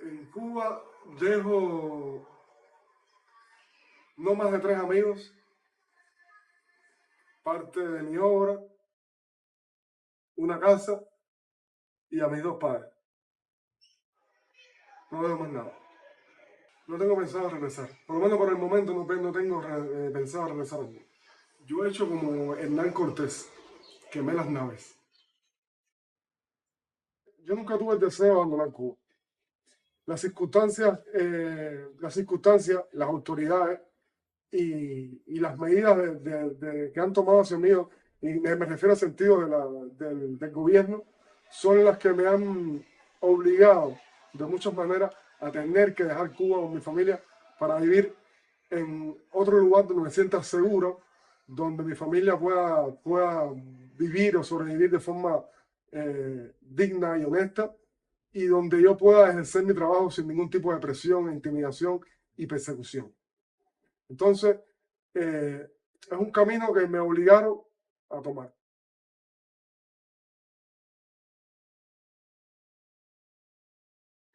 En Cuba dejo no más de 3 amigos, parte de mi obra, una casa y a mis 2 padres. No dejo más nada. No tengo pensado regresar. Por lo menos por el momento no tengo pensado regresar a Cuba. Yo he hecho como Hernán Cortés, quemé las naves. Yo nunca tuve el deseo de abandonar Cuba. Las circunstancias, las autoridades y las medidas que han tomado hacia mí, y me refiero al sentido del gobierno, son las que me han obligado de muchas maneras a tener que dejar Cuba con mi familia para vivir en otro lugar donde me sienta seguro, donde mi familia pueda vivir o sobrevivir de forma digna y honesta, y donde yo pueda ejercer mi trabajo sin ningún tipo de presión, intimidación y persecución. Entonces, es un camino que me obligaron a tomar.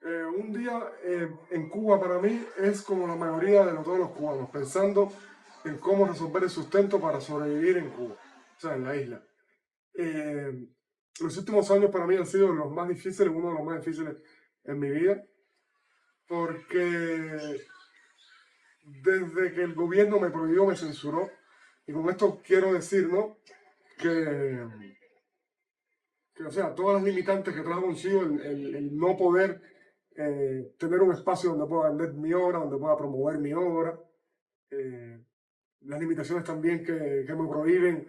Un día en Cuba para mí es como la mayoría de todos los cubanos, pensando en cómo resolver el sustento para sobrevivir en Cuba, o sea, en la isla. Eh, los últimos años para mí han sido los más difíciles, uno de los más difíciles en mi vida, porque desde que el gobierno me prohibió, me censuró, y con esto quiero decir, ¿no? Que o sea, todas las limitantes que trajo consigo el no poder tener un espacio donde pueda vender mi obra, donde pueda promover mi obra, eh, las limitaciones también que me prohíben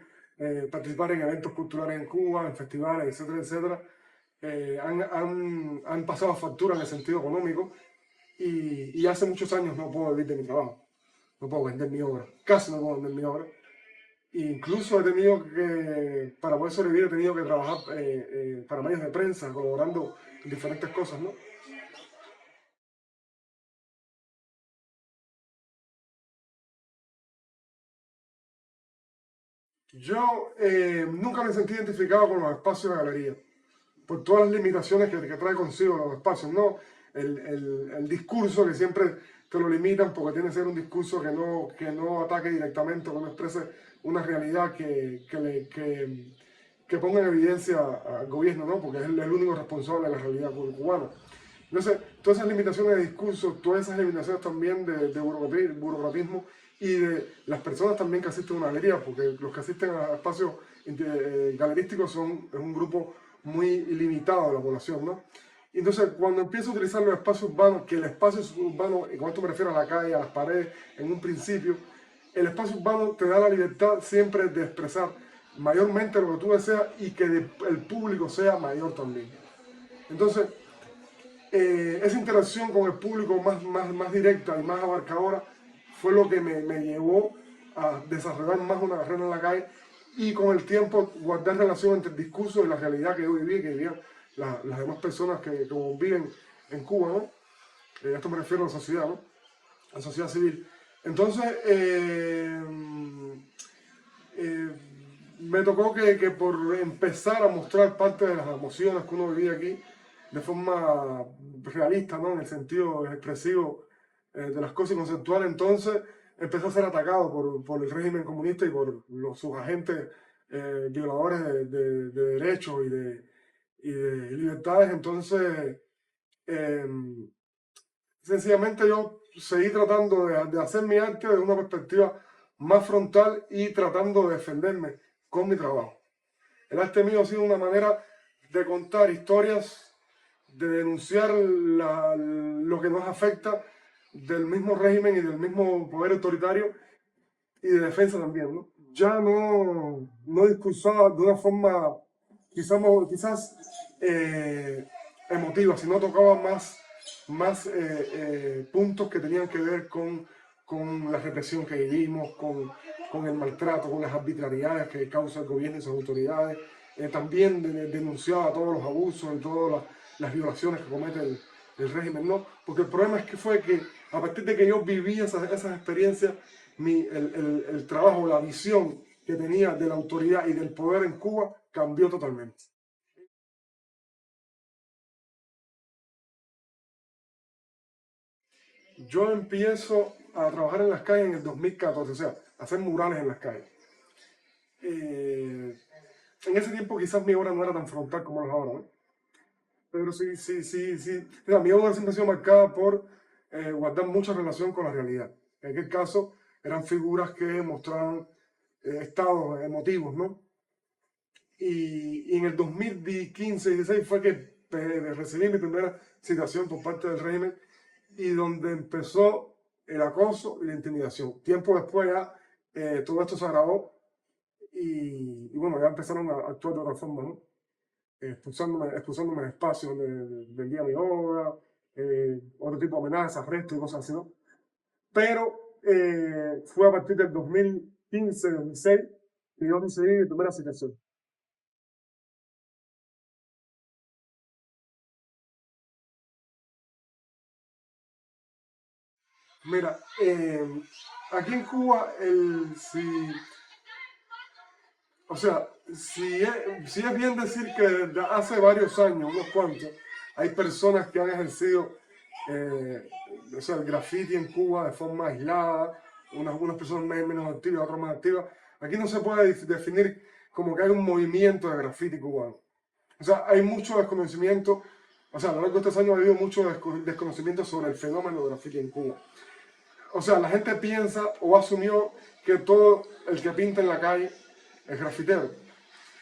participar en eventos culturales en Cuba, en festivales, etcétera, etcétera, han pasado factura en el sentido económico, y hace muchos años no puedo vivir de mi trabajo, no puedo vender mi obra, casi no puedo vender mi obra. Incluso he tenido que, para poder sobrevivir, he tenido que trabajar para medios de prensa, colaborando en diferentes cosas, ¿no? Yo nunca me sentí identificado con los espacios de galería, por todas las limitaciones que trae consigo los espacios, ¿no? El discurso que siempre te lo limitan porque tiene que ser un discurso que no ataque directamente, que no exprese una realidad que ponga en evidencia al gobierno, ¿no? Porque es el único responsable de la realidad cubana. Entonces, todas esas limitaciones de discurso, todas esas limitaciones también de burocratismo y de las personas también que asisten a una galería, porque los que asisten a espacios galerísticos es un grupo muy limitado de la población, ¿no? Y entonces, cuando empiezo a utilizar los espacios urbanos, que el espacio urbano, y con esto me refiero a la calle, a las paredes, en un principio, el espacio urbano te da la libertad siempre de expresar mayormente lo que tú deseas y que el público sea mayor también. Entonces, esa interacción con el público más directa y más abarcadora fue lo que me llevó a desarrollar más una carrera en la calle, y con el tiempo guardar relación entre el discurso y la realidad que yo viví y que vivían las demás personas que viven en Cuba, ¿no? A esto me refiero a la sociedad, ¿no? A la sociedad civil. Entonces, eh, me tocó que por empezar a mostrar parte de las emociones que uno vivía aquí de forma realista, ¿no? En el sentido expresivo de las cosas y conceptual, entonces empezó a ser atacado por el régimen comunista y por sus agentes violadores de derechos y de libertades. Entonces, eh, sencillamente yo seguí tratando de hacer mi arte desde una perspectiva más frontal y tratando de defenderme con mi trabajo. El arte mío ha sido una manera de contar historias, de denunciar lo que nos afecta del mismo régimen y del mismo poder autoritario, y de defensa también, ¿no? Ya no discursaba de una forma quizás emotiva, sino tocaba más puntos que tenían que ver con la represión que vivimos, con el maltrato, con las arbitrariedades que causa el gobierno y sus autoridades. También denunciaba todos los abusos y todas las violaciones que comete el régimen, ¿no? Porque el problema fue que a partir de que yo viví esas experiencias, el trabajo, la visión que tenía de la autoridad y del poder en Cuba cambió totalmente. yo empiezo a trabajar en las calles en el 2014, o sea, a hacer murales en las calles. En ese tiempo quizás mi obra no era tan frontal como es ahora, ¿no? Pero sí. O sea, mi obra siempre ha sido marcada por guardar mucha relación con la realidad. En aquel caso, eran figuras que mostraban estados emotivos, ¿no? Y en el 2015-16 fue que recibí mi primera citación por parte del régimen y donde empezó el acoso y la intimidación. Tiempo después ya todo esto se agravó y bueno, ya empezaron a actuar de otra forma, ¿no? Expulsándome de espacios donde vendía mi obra, otro tipo de amenazas, arrestos y cosas así, ¿no? Pero fue a partir del 2015-2016 que yo recibí mi primera citación. Mira, aquí en Cuba, o sea, si es bien decir que desde hace varios años, unos cuantos, hay personas que han ejercido eh, o sea, el graffiti en Cuba de forma aislada, unas personas menos activas, otras más activas. Aquí no se puede definir como que hay un movimiento de graffiti cubano. O sea, hay mucho desconocimiento, o sea, a lo largo de estos años ha habido mucho desconocimiento sobre el fenómeno de graffiti en Cuba. O sea, la gente piensa o asumió que todo el que pinta en la calle es grafitero.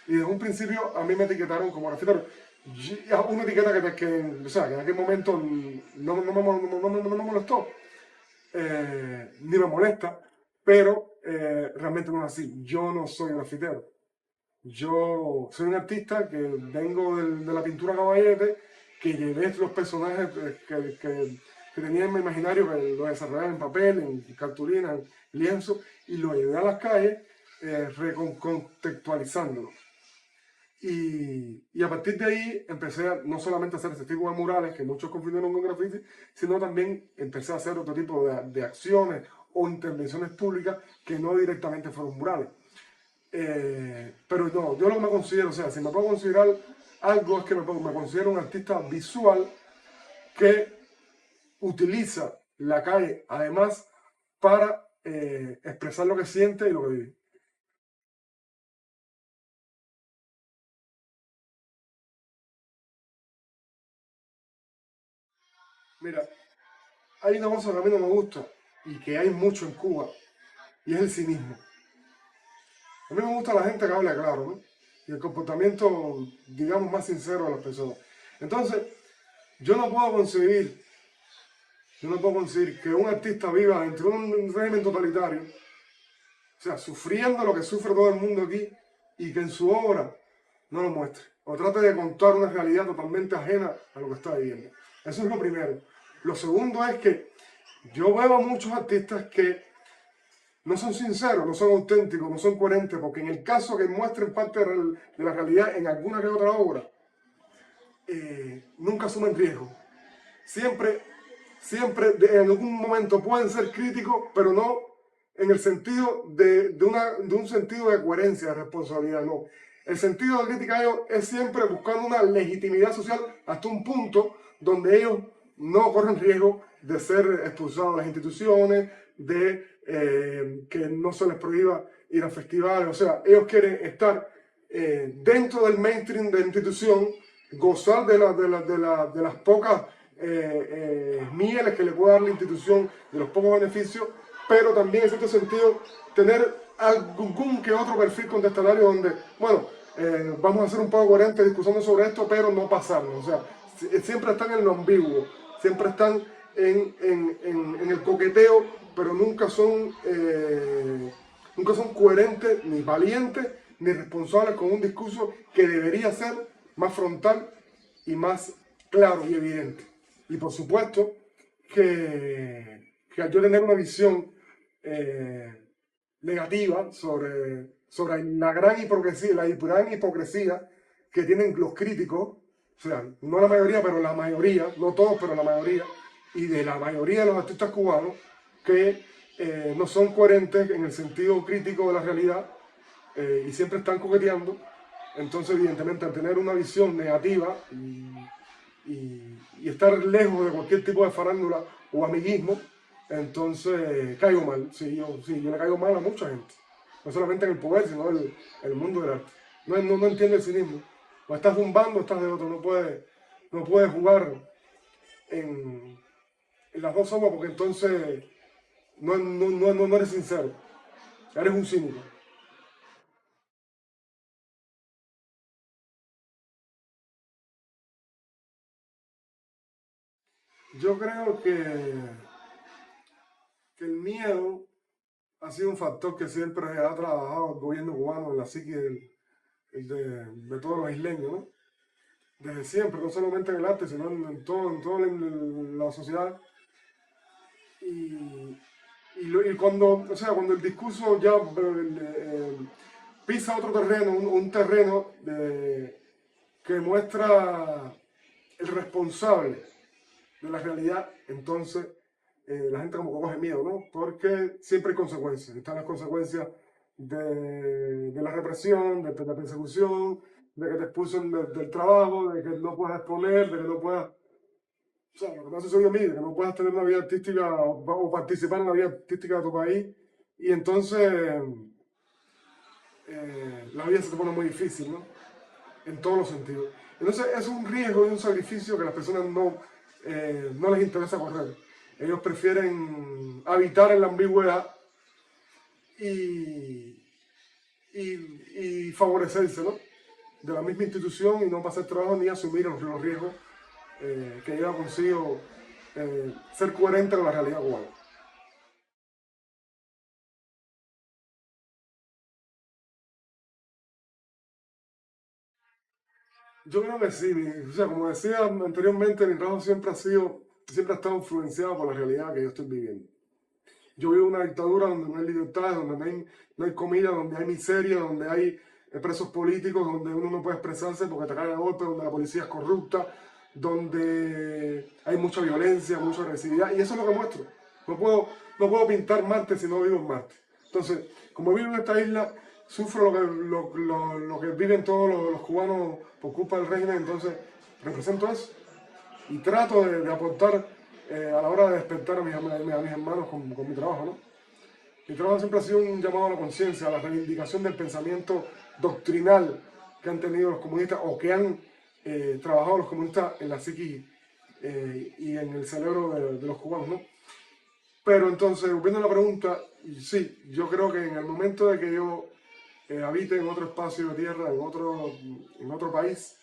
Y desde un principio a mí me etiquetaron como grafitero. Una etiqueta o sea, que en aquel momento no me molestó, ni me molesta, pero realmente no es así. Yo no soy grafitero. Yo soy un artista que vengo de la pintura caballete, que llevé los personajes que tenía en mi imaginario, que lo desarrollaba en papel, en cartulina, en lienzo, y lo llevé a las calles recontextualizándolo. Y a partir de ahí empecé no solamente a hacer este tipo de murales que muchos confundieron con graffiti, sino también empecé a hacer otro tipo de acciones o intervenciones públicas que no directamente fueron murales. Pero no, yo no me considero, o sea, si me puedo considerar algo es que me considero un artista visual que utiliza la calle además para expresar lo que siente y lo que vive. Mira, hay una cosa que a mí no me gusta y que hay mucho en Cuba y es el cinismo. A mí me gusta la gente que habla claro, ¿no? Y el comportamiento, digamos, más sincero de las personas. Entonces, yo no puedo concebir, yo no puedo concebir que un artista viva dentro de un régimen totalitario, o sea, sufriendo lo que sufre todo el mundo aquí y que en su obra no lo muestre. O trate de contar una realidad totalmente ajena a lo que está viviendo. Eso es lo primero. Lo segundo es que yo veo a muchos artistas que no son sinceros, no son auténticos, no son coherentes, porque en el caso que muestren parte de la realidad en alguna que otra obra, nunca asumen riesgo. Siempre, siempre en algún momento pueden ser críticos, pero no en el sentido de un sentido de coherencia, de responsabilidad, no. El sentido de crítica de ellos es siempre buscando una legitimidad social hasta un punto donde ellos no corren riesgo de ser expulsados de las instituciones, de que no se les prohíba ir a festivales. O sea, ellos quieren estar dentro del mainstream de la institución, gozar de las pocas mieles que le puede dar la institución, de los pocos beneficios, pero también en cierto sentido tener algún que otro perfil contestatario donde, bueno, vamos a ser un poco coherentes discutiendo sobre esto, pero no pasarlo. O sea, siempre están en lo ambiguo, siempre están en el coqueteo, pero nunca son coherentes, ni valientes, ni responsables con un discurso que debería ser más frontal y más claro y evidente. Y por supuesto que al yo tener una visión negativa sobre la gran hipocresía que tienen los críticos, o sea, no la mayoría, pero la mayoría, no todos, pero la mayoría, y de la mayoría de los artistas cubanos, que no son coherentes en el sentido crítico de la realidad y siempre están coqueteando. Entonces, evidentemente, al tener una visión negativa y estar lejos de cualquier tipo de farándula o amiguismo, entonces caigo mal. Sí, yo le caigo mal a mucha gente. No solamente en el poder, sino en el mundo del arte. No entiende el cinismo. O estás de un bando o estás de otro. No puedes jugar en las dos sopas porque entonces no eres sincero. Eres un cínico. Yo creo que el miedo ha sido un factor que siempre ha trabajado el gobierno cubano en la psique de todos los isleños, ¿no? Desde siempre, no solamente en el arte, sino en toda la sociedad. Y, cuando el discurso ya pisa otro terreno, un terreno que muestra el responsable de la realidad, entonces la gente como que coge miedo, ¿no? Porque siempre hay consecuencias. Están las consecuencias de la represión, de la persecución, de que te expulsen del trabajo, de que no puedas exponer, de que no puedas, o sea, lo que me ha sucedido a mí, de que no puedas tener una vida artística o participar en la vida artística de tu país. Y entonces la vida se te pone muy difícil, ¿no? En todos los sentidos. Entonces es un riesgo y un sacrificio que las personas no les interesa correr. Ellos prefieren habitar en la ambigüedad y, y favorecerse, ¿no? De la misma institución y no pasar trabajo ni asumir los riesgos que lleva consigo ser coherente con la realidad cubana. Yo creo que sí, o sea, como decía anteriormente, mi trabajo siempre ha estado influenciado por la realidad que yo estoy viviendo. Yo vivo en una dictadura donde no hay libertad, donde no hay comida, donde hay miseria, donde hay presos políticos, donde uno no puede expresarse porque te cae a golpe, donde la policía es corrupta, donde hay mucha violencia, mucha agresividad, y eso es lo que muestro. No puedo pintar Marte si no vivo en Marte. Entonces, como vivo en esta isla, sufro lo que viven todos los cubanos por culpa del régimen, entonces represento eso y trato de aportar a la hora de despertar a mis hermanos con mi trabajo, ¿no? Mi trabajo siempre ha sido un llamado a la conciencia, a la reivindicación del pensamiento doctrinal que han tenido los comunistas o que han trabajado los comunistas en la psiquis y en el cerebro de los cubanos, ¿no? Pero entonces, volviendo a la pregunta, sí, yo creo que en el momento de que yo habite en otro espacio de tierra, en otro país,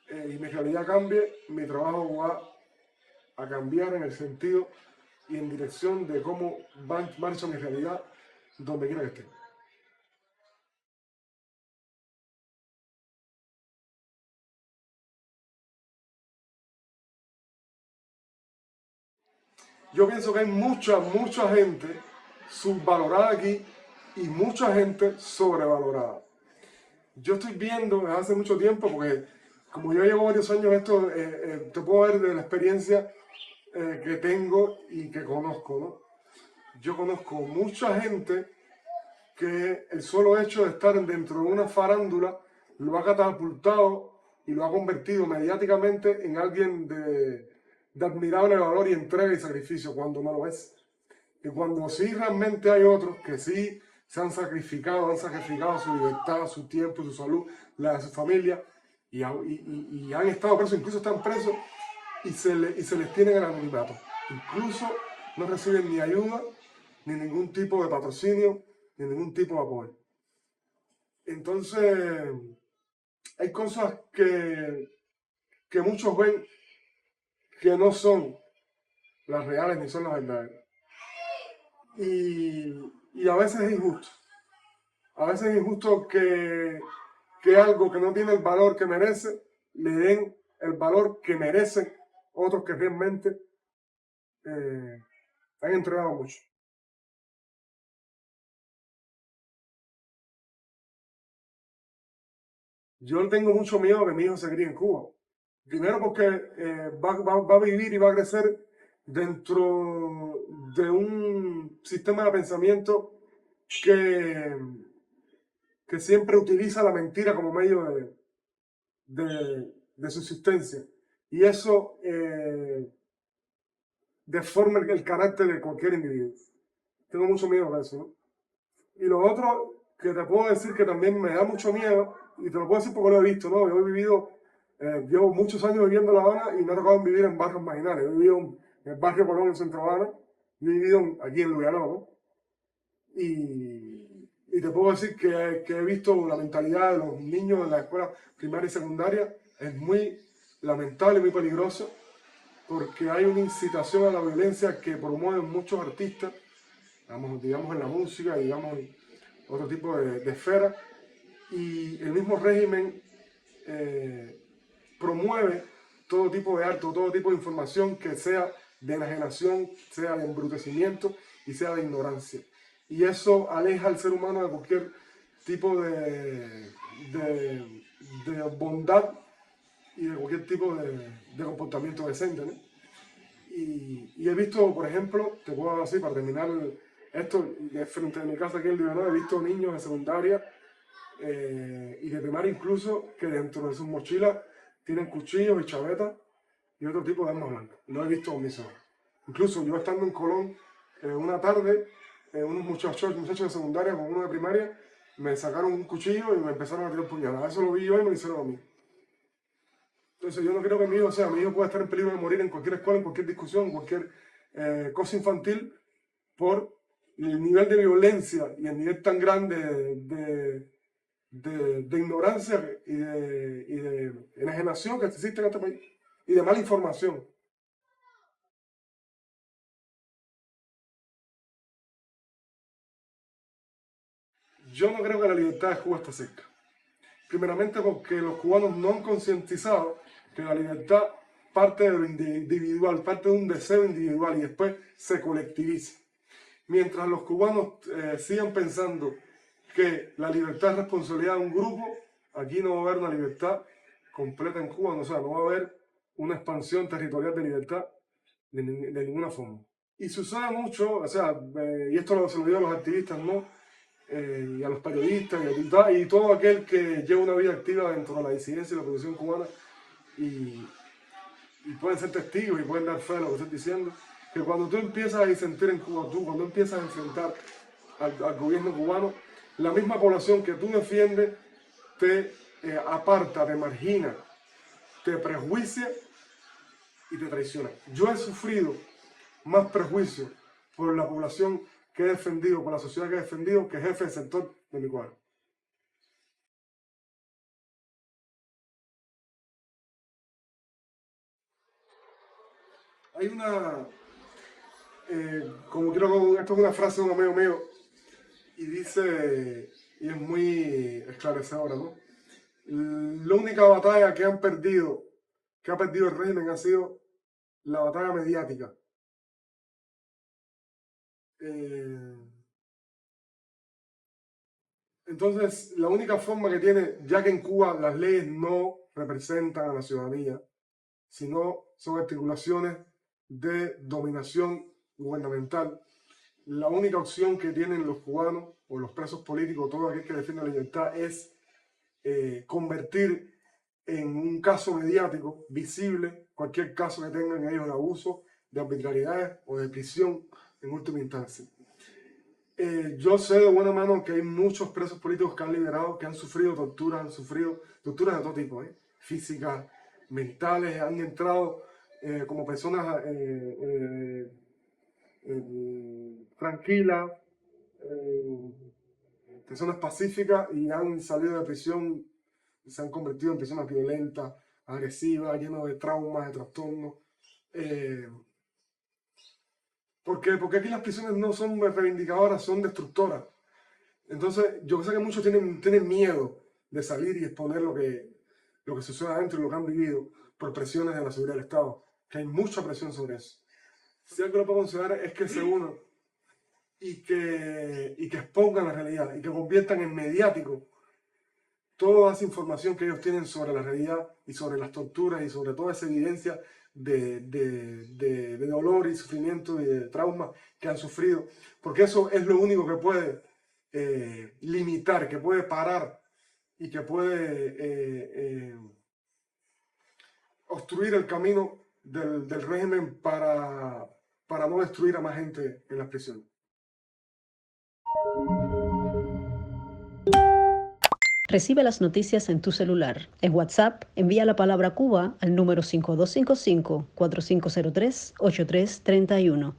y mi realidad cambie, mi trabajo va a cambiar en el sentido y en dirección de cómo marcha mi realidad donde quiera que esté. Yo pienso que hay mucha gente subvalorada aquí y mucha gente sobrevalorada. Yo estoy viendo desde hace mucho tiempo, porque como yo llevo varios años esto, te puedo ver de la experiencia que tengo y que conozco, ¿no? Yo conozco mucha gente que el solo hecho de estar dentro de una farándula lo ha catapultado y lo ha convertido mediáticamente en alguien de admirable valor y entrega y sacrificio, cuando no lo es. Y cuando sí realmente hay otros que sí se han sacrificado su libertad, su tiempo, su salud, la de su familia, y han estado presos, incluso están presos, y se les tiene en el anonimato. Incluso no reciben ni ayuda, ni ningún tipo de patrocinio, ni ningún tipo de apoyo. Entonces, hay cosas que muchos ven que no son las reales ni son las verdaderas. Y a veces es injusto. A veces es injusto que algo que no tiene el valor que merece, le den el valor que merecen otros que realmente eh, han entregado mucho. Yo tengo mucho miedo que mi hijo se críe en Cuba. Primero porque va a vivir y va a crecer dentro de un sistema de pensamiento que, que siempre utiliza la mentira como medio de subsistencia. Y eso deforma el carácter de cualquier individuo. Tengo mucho miedo de eso, ¿no? Y lo otro que te puedo decir que también me da mucho miedo, y te lo puedo decir porque lo he visto, ¿no? Yo he vivido, llevo muchos años viviendo en La Habana y me ha tocado vivir en barrios marginales. He vivido en el barrio Colón, en Centro Habana, y he vivido aquí en Luyanó, ¿no? Y te puedo decir que he visto la mentalidad de los niños en la escuela primaria y secundaria, es muy lamentable y muy peligroso, porque hay una incitación a la violencia que promueven muchos artistas, digamos en la música, digamos en otro tipo de esferas, y el mismo régimen promueve todo tipo de arte, todo tipo de información que sea de enajenación, sea de embrutecimiento y sea de ignorancia. Y eso aleja al ser humano de cualquier tipo de bondad y de cualquier tipo de comportamiento decente, ¿no? Y he visto, por ejemplo, te puedo decir, para terminar esto, frente a mi casa aquí en Líbano, he visto niños de secundaria y de primaria incluso, que dentro de sus mochilas tienen cuchillos y chavetas y otro tipo de armas blancas. Lo he visto con mis ojos. Incluso yo estando en Colón, una tarde, unos muchachos de secundaria con uno de primaria, me sacaron un cuchillo y me empezaron a tirar puñaladas. Eso lo vi yo y me lo hicieron a mí. Entonces yo no creo que mi hijo, o sea, mi hijo pueda estar en peligro de morir en cualquier escuela, en cualquier discusión, en cualquier cosa infantil, por el nivel de violencia y el nivel tan grande de ignorancia y de enajenación que existe en este país y de mala información. Yo no creo que la libertad de Cuba esté cerca. Primeramente porque los cubanos no han concientizado que la libertad parte de lo individual, parte de un deseo individual y después se colectiviza. Mientras los cubanos sigan pensando que la libertad es responsabilidad de un grupo, aquí no va a haber una libertad completa en Cuba, o sea, no va a haber una expansión territorial de libertad de ninguna forma. Y sucede mucho, o sea, y esto se lo digo a los activistas, ¿no? Y a los periodistas y todo aquel que lleva una vida activa dentro de la disidencia y la oposición cubana y, y pueden ser testigos y pueden dar fe de lo que estoy diciendo, que cuando tú empiezas a disentir en Cuba, cuando empiezas a enfrentar al gobierno cubano, la misma población que tú defiendes te aparta, te margina, te prejuicia y te traiciona. Yo he sufrido más prejuicio por la población que he defendido, por la sociedad que he defendido, que jefe de sector de mi cuadro. Hay una, como creo que esto es una frase de un amigo mío, y dice, y es muy esclarecedora, ¿no? La única batalla que que ha perdido el régimen ha sido la batalla mediática. Eh, entonces, la única forma que tiene, ya que en Cuba las leyes no representan a la ciudadanía, sino son articulaciones de dominación gubernamental, la única opción que tienen los cubanos o los presos políticos, todo aquel que defiende la libertad, es convertir en un caso mediático visible cualquier caso que tengan ellos de abuso, de arbitrariedades o de prisión en última instancia. Yo sé de buena mano que hay muchos presos políticos que han liberado, que han sufrido torturas de todo tipo, físicas, mentales, han entrado como personas tranquilas, eh, personas pacíficas y han salido de prisión, se han convertido en personas violentas, agresivas, llenas de traumas, de trastornos. Eh, porque aquí las prisiones no son reivindicadoras, son destructoras. Entonces, yo sé que muchos tienen miedo de salir y exponer lo que sucede adentro y lo que han vivido por presiones de la seguridad del Estado, que hay mucha presión sobre eso. Si algo lo puedo considerar es que se unan y que expongan la realidad y que conviertan en mediático toda esa información que ellos tienen sobre la realidad y sobre las torturas y sobre toda esa evidencia de dolor y sufrimiento y de trauma que han sufrido, porque eso es lo único que puede limitar, que puede parar y que puede obstruir el camino del régimen para no destruir a más gente en las prisiones. Recibe las noticias en tu celular. En WhatsApp, envía la palabra Cuba al número 5255-4503-8331.